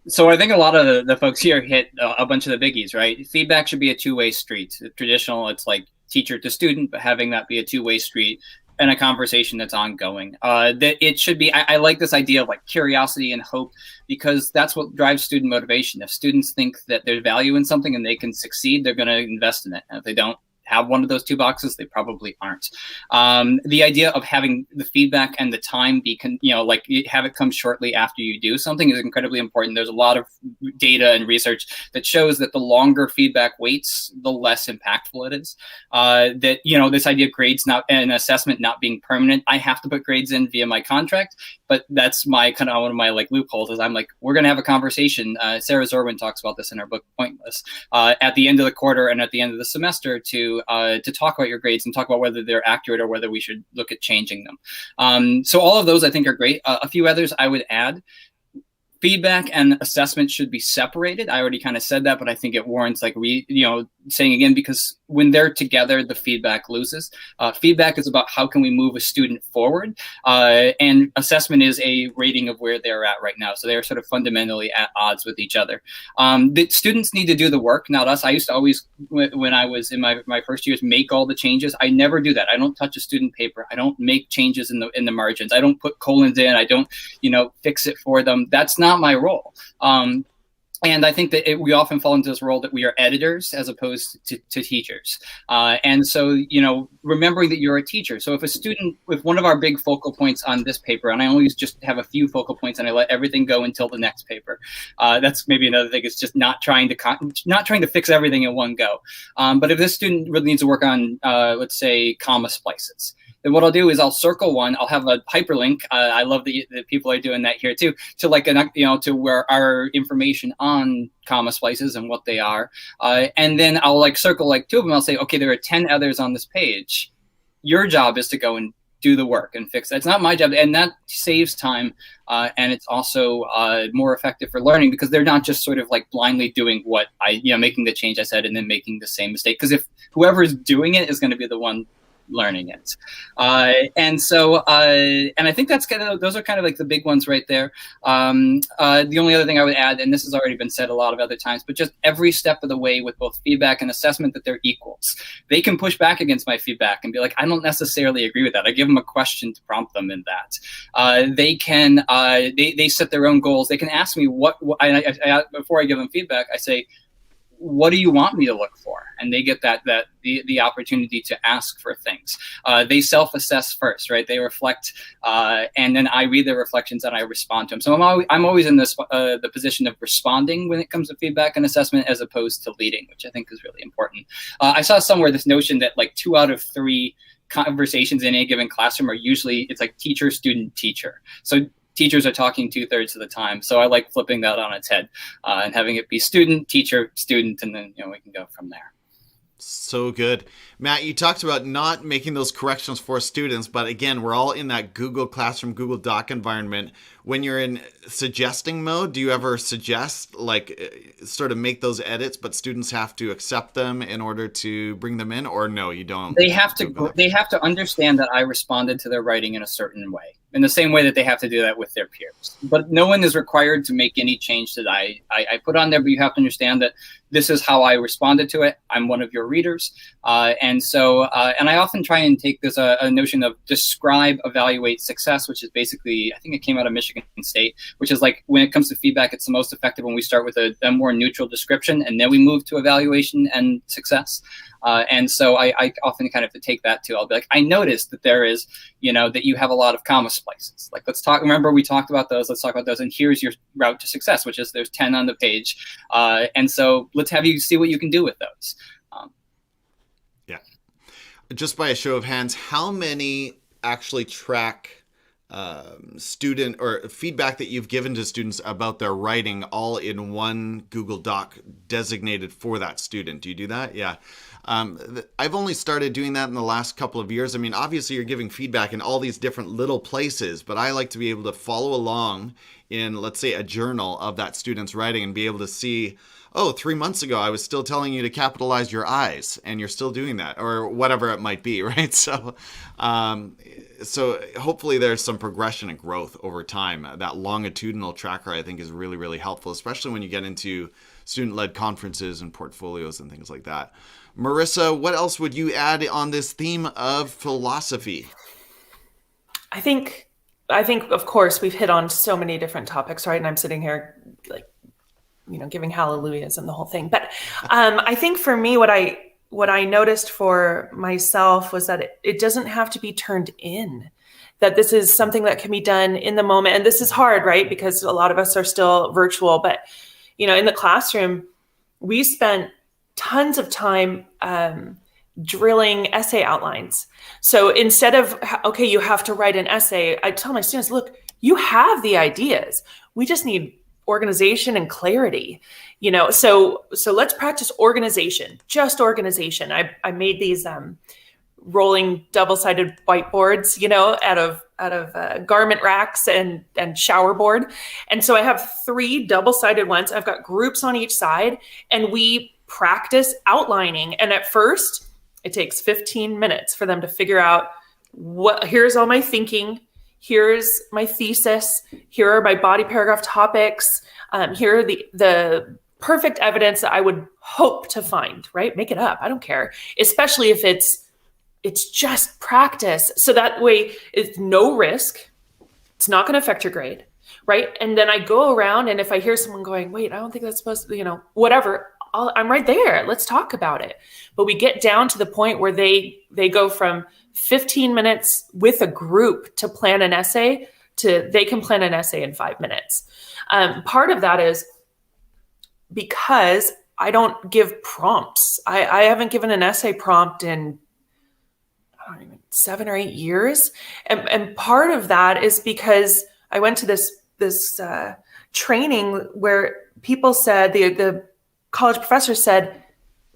So I think a lot of the folks here hit a bunch of the biggies, right? Feedback should be a two-way street. Traditional, it's like teacher to student, but having that be a two-way street and a conversation that's ongoing. That it should be, I like this idea of like curiosity and hope, because that's what drives student motivation. If students think that there's value in something and they can succeed, they're going to invest in it. And if they don't have one of those 2 boxes, they probably aren't. The idea of having the feedback and the time be, have it come shortly after you do something is incredibly important. There's a lot of data and research that shows that the longer feedback waits, the less impactful it is. This idea of grades not and assessment not being permanent. I have to put grades in via my contract, but that's my kind of one of my loopholes is I'm like, we're going to have a conversation. Sarah Zorwin talks about this in her book, Pointless, at the end of the quarter and at the end of the semester to talk about your grades and talk about whether they're accurate or whether we should look at changing them. So all of those I think are great. A few others I would add. Feedback and assessment should be separated. I already kind of said that, but I think it warrants saying again, because when they're together, the feedback loses. Feedback is about how can we move a student forward, and assessment is a rating of where they're at right now. So they're sort of fundamentally at odds with each other. The students need to do the work, not us. I used to always, when I was in my first years, make all the changes. I never do that. I don't touch a student paper. I don't make changes in the margins. I don't put colons in. I don't fix it for them. That's not my role. And I think that we often fall into this role that we are editors as opposed to teachers. And so, remembering that you're a teacher. So if one of our big focal points on this paper, and I always just have a few focal points and I let everything go until the next paper. That's maybe another thing, is just not trying to fix everything in one go. But if this student really needs to work on, let's say, comma splices, then what I'll do is I'll circle one. I'll have a hyperlink. I love that people are doing that here too, to to where our information on comma splices and what they are. And then I'll circle 2 of them. I'll say, okay, there are 10 others on this page. Your job is to go and do the work and fix that. It's not my job. And that saves time. And it's also more effective for learning, because they're not just sort of blindly doing what making the change I said and then making the same mistake. Because if whoever is doing it is going to be the one learning it. And I think those are kind of the big ones right there. The only other thing I would add, and this has already been said a lot of other times, but just every step of the way with both feedback and assessment, that they're equals. They can push back against my feedback and be like, I don't necessarily agree with that. I give them a question to prompt them in that. They can, they set their own goals. They can ask me before I give them feedback, I say, what do you want me to look for? And they get the opportunity to ask for things. They self-assess first, right? They reflect, and then I read their reflections and I respond to them. So I'm always in the position of responding when it comes to feedback and assessment, as opposed to leading, which I think is really important. I saw somewhere this notion that 2 out of 3 conversations in a given classroom are usually, it's teacher, student, teacher. So teachers are talking 2/3 of the time. So I like flipping that on its head and having it be student, teacher, student, and then we can go from there. So good. Matt, you talked about not making those corrections for students, but again, we're all in that Google Classroom, Google Doc environment. When you're in suggesting mode, do you ever suggest, sort of make those edits, but students have to accept them in order to bring them in, or no, you don't? They have to understand that I responded to their writing in a certain way, in the same way that they have to do that with their peers. But no one is required to make any change that I put on there, but you have to understand that this is how I responded to it. I'm one of your readers. And I often try and take this a notion of describe, evaluate, success, which is basically, I think it came out of Michigan State, which is when it comes to feedback, it's the most effective when we start with a more neutral description, and then we move to evaluation and success. And so I often kind of take that too. I'll be like, I noticed that there is, that you have a lot of comma splices. Remember we talked about those, let's talk about those. And here's your route to success, which is there's 10 on the page. And so let's have you see what you can do with those. Yeah. Just by a show of hands, how many actually track student or feedback that you've given to students about their writing all in one Google Doc designated for that student? Do you do that? Yeah. I've only started doing that in the last couple of years. I mean, obviously you're giving feedback in all these different little places, but I like to be able to follow along in, let's say, a journal of that student's writing and be able to see, oh, 3 months ago, I was still telling you to capitalize your I's and you're still doing that, or whatever it might be, right? So hopefully there's some progression and growth over time. That longitudinal tracker, I think, is really, really helpful, especially when you get into student-led conferences and portfolios and things like that. Marissa, what else would you add on this theme of philosophy? I think, of course, we've hit on so many different topics, right? And I'm sitting here giving hallelujahs and the whole thing. But I think for me, what I noticed for myself was that it doesn't have to be turned in, that this is something that can be done in the moment. And this is hard, right? Because a lot of us are still virtual, but in the classroom, we spent tons of time drilling essay outlines. So instead of, okay, you have to write an essay, I tell my students, look, you have the ideas. We just need organization and clarity, so let's practice organization, just organization. I made these rolling double-sided whiteboards, out of garment racks and shower board. And so I have 3 double-sided ones. I've got groups on each side, and we practice outlining. And at first it takes 15 minutes for them to figure out here's all my thinking. Here's my thesis. Here are my body paragraph topics. Here are the perfect evidence that I would hope to find, right? Make it up. I don't care. Especially if it's just practice. So that way it's no risk. It's not going to affect your grade. right? And then I go around, and if I hear someone going, wait, I don't think that's supposed to, whatever, I'm right there. Let's talk about it. But we get down to the point where they go from 15 minutes with a group to plan an essay to they can plan an essay in 5 minutes. Part of that is because I don't give prompts. I haven't given an essay prompt in 7 or 8 years. And part of that is because I went to this training where people said, the college professor said,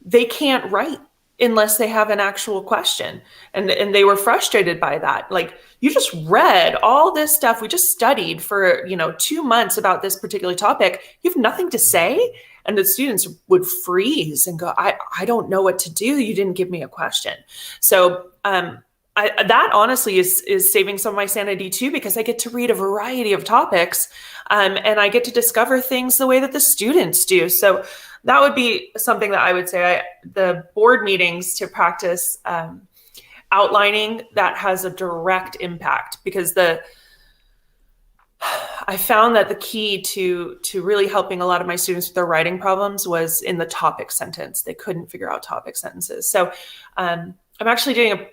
they can't write unless they have an actual question. And they were frustrated by that. Like, you just read all this stuff. We just studied for, 2 months about this particular topic. You have nothing to say. And the students would freeze and go, I don't know what to do. You didn't give me a question. So that honestly is saving some of my sanity too, because I get to read a variety of topics and I get to discover things the way that the students do. So that would be something that I would say the board meetings to practice outlining, that has a direct impact, because I found that the key to really helping a lot of my students with their writing problems was in the topic sentence. They couldn't figure out topic sentences. So I'm actually doing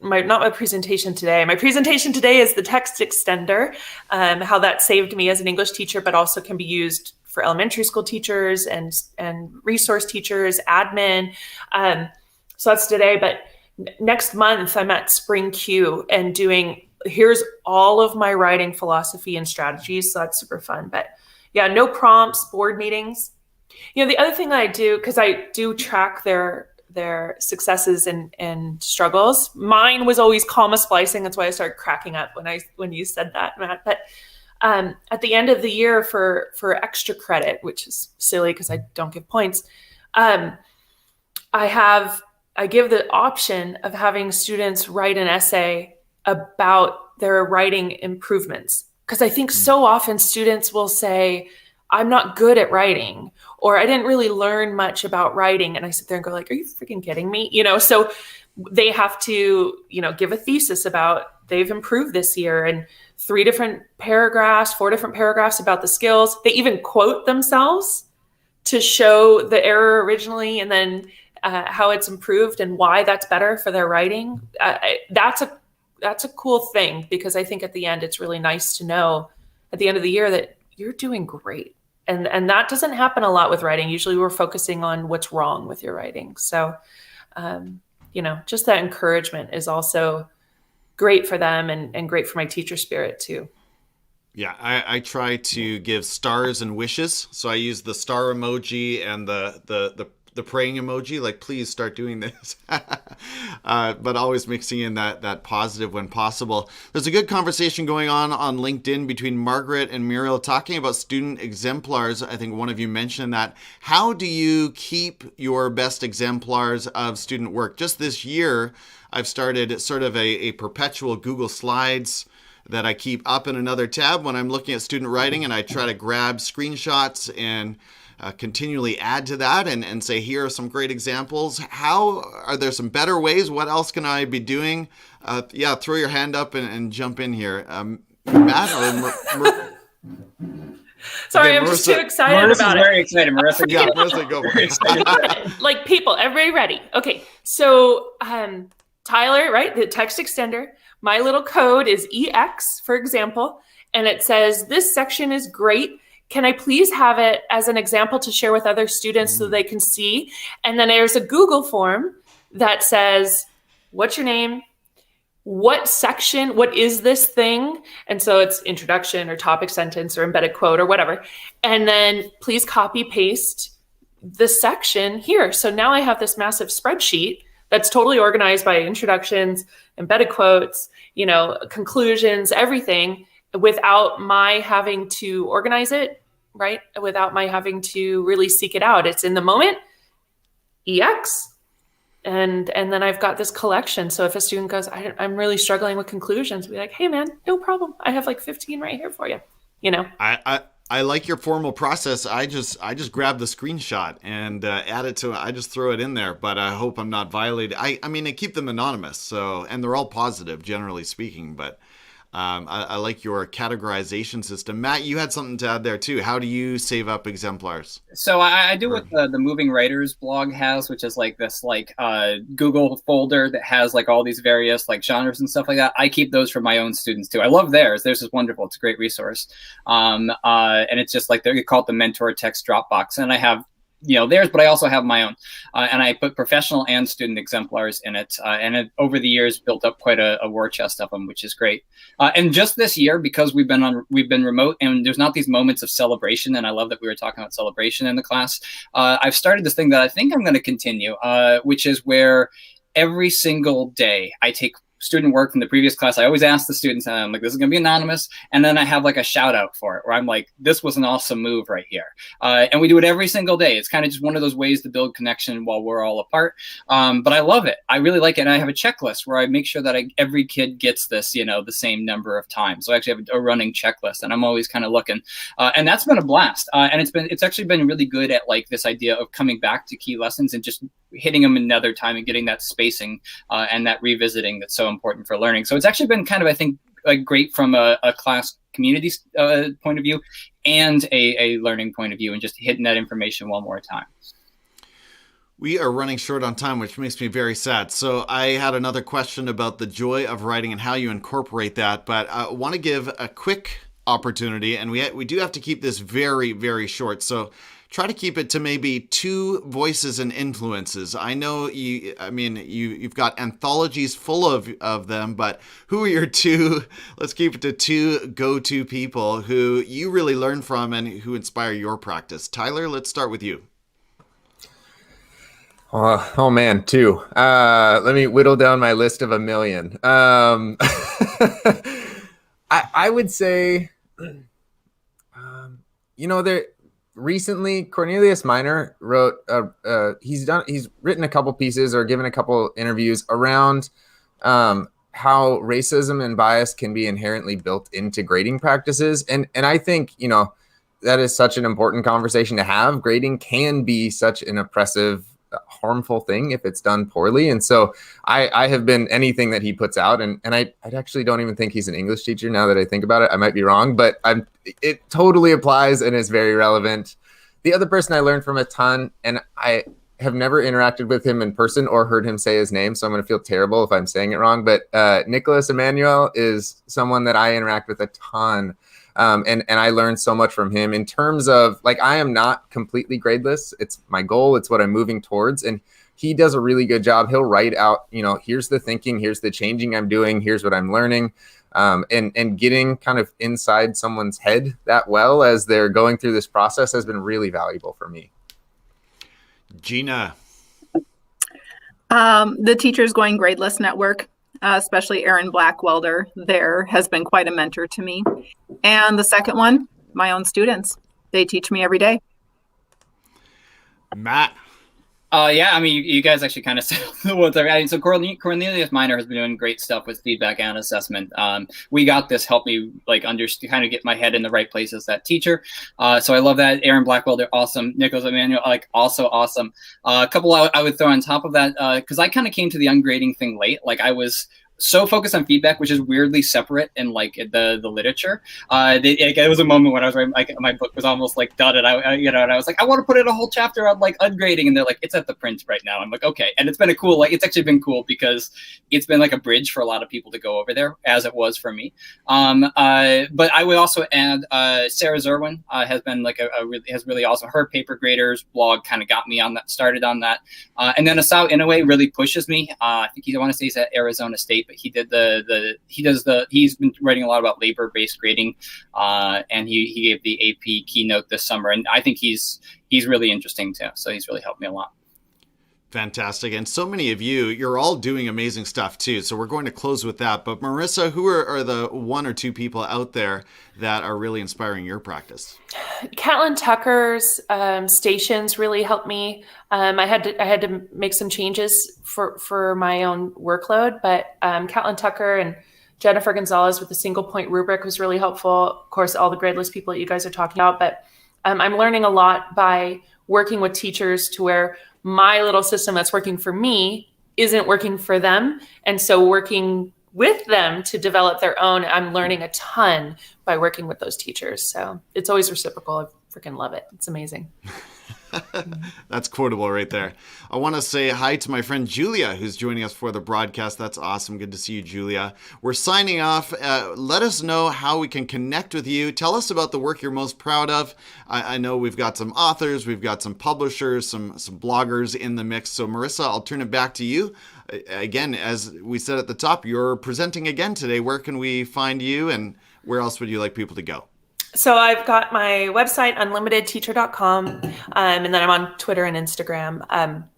not my presentation today. My presentation today is the text extender, how that saved me as an English teacher, but also can be used for elementary school teachers and resource teachers, admin. So that's today. But next month, I'm at Spring Q and here's all of my writing philosophy and strategies. So that's super fun. But yeah, no prompts, board meetings. The other thing that I do, because I do track their successes and struggles. Mine was always comma splicing. That's why I started cracking up when you said that, Matt. But at the end of the year for extra credit, which is silly because I don't give points, I give the option of having students write an essay about their writing improvements. Because I think so often students will say, I'm not good at writing, or I didn't really learn much about writing. And I sit there and go like, are you freaking kidding me? So they have to, give a thesis about they've improved this year, and 4 different paragraphs about the skills. They even quote themselves to show the error originally, and then how it's improved and why that's better for their writing. That's a cool thing, because I think at the end, it's really nice to know at the end of the year that you're doing great. And that doesn't happen a lot with writing. Usually we're focusing on what's wrong with your writing. So, just that encouragement is also great for them and great for my teacher spirit too. Yeah, I try to give stars and wishes. So I use the star emoji and the praying emoji, like, please start doing this. But always mixing in that positive when possible. There's a good conversation going on LinkedIn between Margaret and Muriel talking about student exemplars. I think one of you mentioned that. How do you keep your best exemplars of student work? Just this year, I've started sort of a perpetual Google Slides that I keep up in another tab when I'm looking at student writing, and I try to grab screenshots and continually add to that and say, here are some great examples. How are there some better ways? What else can I be doing? Throw your hand up and jump in here. Matt or Sorry, okay, I'm Marissa, just too excited Marissa's about very it. excited. Marissa, Yeah, Marissa, go for it. Like, people, everybody ready? Okay, so Tyler, right? The text extender. My little code is EX, for example, and it says, this section is great. Can I please have it as an example to share with other students so they can see? And then there's a Google form that says, what's your name? What section? What is this thing? And so it's introduction or topic sentence or embedded quote or whatever. And then please copy paste the section here. So now I have this massive spreadsheet that's totally organized by introductions, embedded quotes, conclusions, everything, without my having to organize it, right? Without my having to really seek it out. It's in the moment, EX, and then I've got this collection. So if a student goes, I'm really struggling with conclusions, be like, hey man, no problem. I have like 15 right here for you. I like your formal process. I just grab the screenshot and add it to. I just throw it in there, but I hope I'm not violated. I mean, I keep them anonymous, so, and they're all positive, generally speaking. But I like your categorization system. Matt, you had something to add there too. How do you save up exemplars? So I do what the Moving Writers blog has, which is like this Google folder that has like all these various like genres and stuff like that. I keep those for my own students too. I love theirs. Theirs is wonderful. It's a great resource. And it's just like they call it the Mentor Text Dropbox. And I have theirs, but I also have my own, and I put professional and student exemplars in it, and it, over the years, built up quite a war chest of them, which is great. And just this year, because we've been remote, and there's not these moments of celebration, and I love that we were talking about celebration in the class. I've started this thing that I think I'm going to continue, which is where every single day I take student work from the previous class. I always ask the students, and I'm like, this is going to be anonymous. And then I have like a shout out for it where I'm like, this was an awesome move right here. And we do it every single day. It's kind of just one of those ways to build connection while we're all apart. But I love it. I really like it. And I have a checklist where I make sure that every kid gets this, the same number of times. So I actually have a running checklist, and I'm always kind of looking. And that's been a blast. And it's actually been really good at like this idea of coming back to key lessons and just hitting them another time and getting that spacing and that revisiting that's so important for learning. So it's actually been kind of, I think, like great from a class community point of view and a learning point of view, and just hitting that information one more time. We are running short on time, which makes me very sad. So I had another question about the joy of writing and how you incorporate that, but I want to give a quick opportunity, and we do have to keep this very, very short. So try to keep it to maybe 2 voices and influences. I know you've got anthologies full of them, but who are your 2, let's keep it to 2 go-to people who you really learn from and who inspire your practice? Tyler, let's start with you. Oh man, 2. Let me whittle down my list of 1 million. I would say, there recently Cornelius Minor wrote. He's written a couple pieces or given a couple interviews around how racism and bias can be inherently built into grading practices, and I think that is such an important conversation to have. Grading can be such an oppressive, harmful thing if it's done poorly. And so I have been anything that he puts out, and I actually don't even think he's an English teacher now that I think about it. I might be wrong, but it totally applies and is very relevant. The other person I learned from a ton, and I have never interacted with him in person or heard him say his name, so I'm going to feel terrible if I'm saying it wrong, but Nicholas Emmanuel is someone that I interact with a ton. And I learned so much from him in terms of, like, I am not completely gradeless. It's my goal. It's what I'm moving towards. And he does a really good job. He'll write out, here's the thinking, here's the changing I'm doing, here's what I'm learning. And getting kind of inside someone's head that well as they're going through this process has been really valuable for me. Gina. The Teachers Going Gradeless Network. Especially Aaron Blackwelder there has been quite a mentor to me. And the second one, my own students. They teach me every day. Matt. Yeah, you guys actually kind of said the ones. So Cornelius Minor has been doing great stuff with feedback and assessment. We Got This helped me understand, kind of get my head in the right place as that teacher. So I love that. Aaron Blackwell, they're awesome. Nicholas Emmanuel, also awesome. A couple I would throw on top of that, because I kind of came to the ungrading thing late. I was so focused on feedback, which is weirdly separate in the literature. It was a moment when I was writing, my book was almost done, and I was like, I want to put in a whole chapter on ungrading, and they're like, it's at the print right now. I'm like, okay, and it's been it's actually been cool because it's been a bridge for a lot of people to go over there, as it was for me. But I would also add Sarah Zerwin has been really awesome. Her paper graders blog kind of got me started on that, and then Asao Inoue really pushes me. I think I want to say he's at Arizona State. But he's been writing a lot about labor-based grading, and he gave the AP keynote this summer, and I think he's really interesting too. So he's really helped me a lot. Fantastic. And so many of you're all doing amazing stuff too. So we're going to close with that. But Marissa, who are the 1 or 2 people out there that are really inspiring your practice? Caitlin Tucker's stations really helped me. I had to make some changes for my own workload, but Caitlin Tucker and Jennifer Gonzalez with the single point rubric was really helpful. Of course, all the gradeless people that you guys are talking about, but I'm learning a lot by working with teachers to where my little system that's working for me isn't working for them. And so working with them to develop their own. I'm learning a ton by working with those teachers. So it's always reciprocal. I freaking love it. It's amazing. That's quotable right there. I want to say hi to my friend Julia, who's joining us for the broadcast. That's awesome. Good to see you, Julia. We're signing off. Let us know how we can connect with you. Tell us about the work you're most proud of. I know we've got some authors, we've got some publishers, some bloggers in the mix. So Marissa, I'll turn it back to you. Again, as we said at the top, you're presenting again today. Where can we find you, and where else would you like people to go? So I've got my website, unlimitedteacher.com, and then I'm on Twitter and Instagram.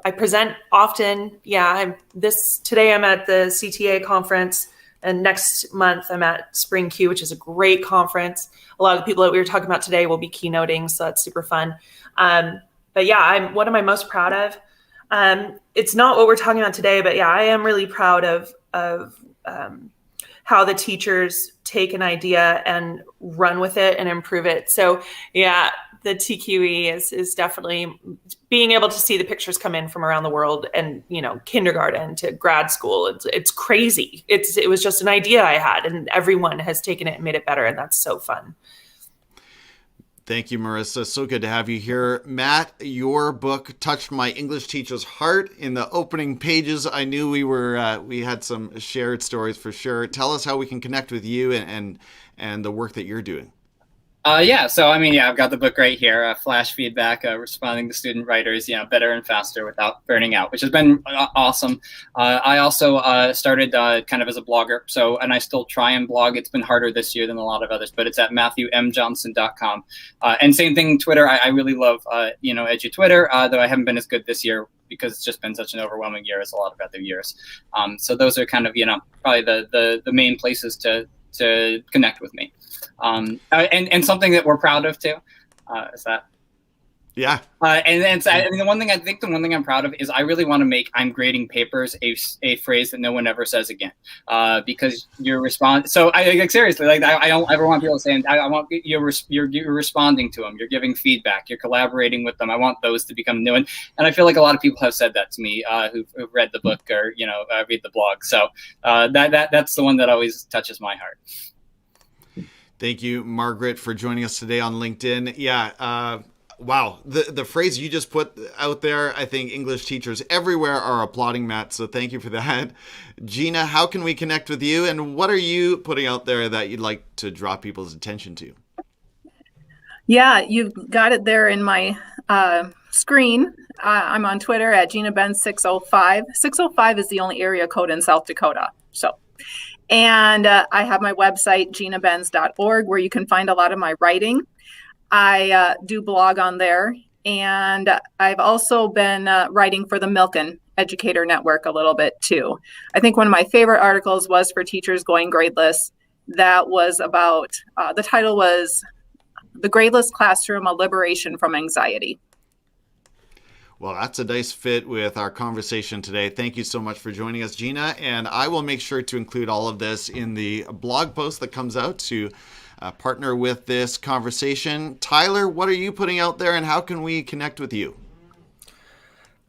I present often. Today I'm at the CTA conference, and next month I'm at Spring Q, which is a great conference. A lot of the people that we were talking about today will be keynoting, so that's super fun. What am I most proud of? It's not what we're talking about today, but I am really proud of how the teachers take an idea and run with it and improve it. So the TQE is definitely being able to see the pictures come in from around the world, and kindergarten to grad school. It's crazy. It was just an idea I had, and everyone has taken it and made it better, and that's so fun. Thank you, Marissa. So good to have you here. Matt, your book touched my English teacher's heart. In the opening pages, I knew we had some shared stories for sure. Tell us how we can connect with you and the work that you're doing. I've got the book right here, flash feedback, responding to student writers, better and faster without burning out, which has been awesome. I also started kind of as a blogger, and I still try and blog. It's been harder this year than a lot of others, but it's at MatthewMJohnson.com. And same thing, Twitter. I really love, Edgy Twitter, though I haven't been as good this year because it's just been such an overwhelming year as a lot of other years. So those are kind of, probably the main places to connect with me. And something that we're proud of too, is that. Yeah. The one thing I'm proud of is I really want to make "I'm grading papers" a phrase that no one ever says again, because you're So seriously, I don't ever want people saying I want you're responding to them, you're giving feedback, you're collaborating with them. I want those to become new, and I feel like a lot of people have said that to me who've read the book or read the blog. So that's the one that always touches my heart. Thank you, Margaret, for joining us today on LinkedIn. Wow. The phrase you just put out there, I think English teachers everywhere are applauding, Matt. So thank you for that. Gina, how can we connect with you? And what are you putting out there that you'd like to draw people's attention to? Yeah, you've got it there in my screen. I'm on Twitter at GinaBenz605. 605 is the only area code in South Dakota. And I have my website, ginabenz.org, where you can find a lot of my writing. I do blog on there, and I've also been writing for the Milken Educator Network a little bit too. I think one of my favorite articles was for teachers going gradeless. That was about, the title was "The Gradeless Classroom, a Liberation from Anxiety." Well, that's a nice fit with our conversation today. Thank you so much for joining us, Gina. And I will make sure to include all of this in the blog post that comes out to partner with this conversation. Tyler, what are you putting out there, and how can we connect with you?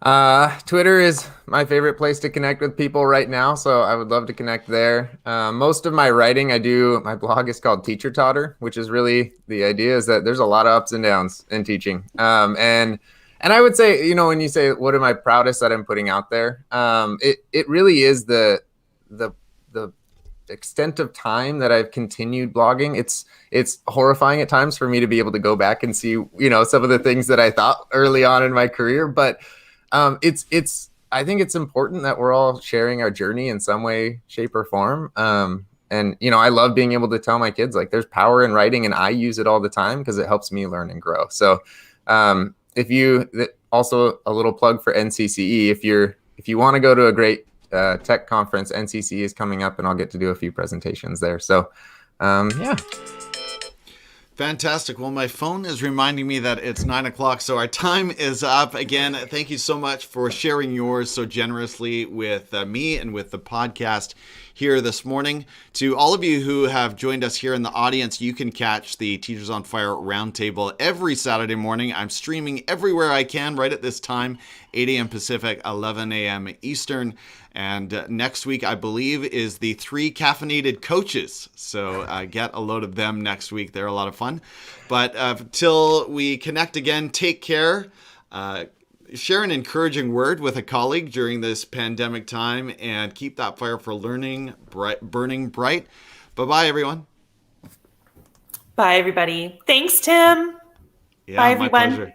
Twitter is my favorite place to connect with people right now, so I would love to connect there. Most of my writing my blog is called Teacher Totter, which is really, the idea is that there's a lot of ups and downs in teaching. And I would say, when you say, what am I proudest that I'm putting out there? It really is the extent of time that I've continued blogging. It's horrifying at times for me to be able to go back and see, some of the things that I thought early on in my career. But I think it's important that we're all sharing our journey in some way, shape, or form. And I love being able to tell my kids, there's power in writing, and I use it all the time because it helps me learn and grow. So, also a little plug for NCCE, if you want to go to a great tech conference, NCCE is coming up, and I'll get to do a few presentations there. So, yeah. Fantastic. Well, my phone is reminding me that it's 9:00, so our time is up. Again, thank you so much for sharing yours so generously with me and with the podcast here this morning. To all of you who have joined us here in the audience, you can catch the Teachers on Fire Roundtable every Saturday morning. I'm streaming everywhere I can right at this time, 8 a.m. Pacific, 11 a.m. Eastern. And next week, I believe, is the 3 caffeinated coaches. So get a load of them next week. They're a lot of fun. But till we connect again, take care. Share an encouraging word with a colleague during this pandemic time, and keep that fire for learning burning bright. Bye-bye, everyone. Bye, everybody. Thanks, Tim. Yeah, Bye, my everyone. pleasure.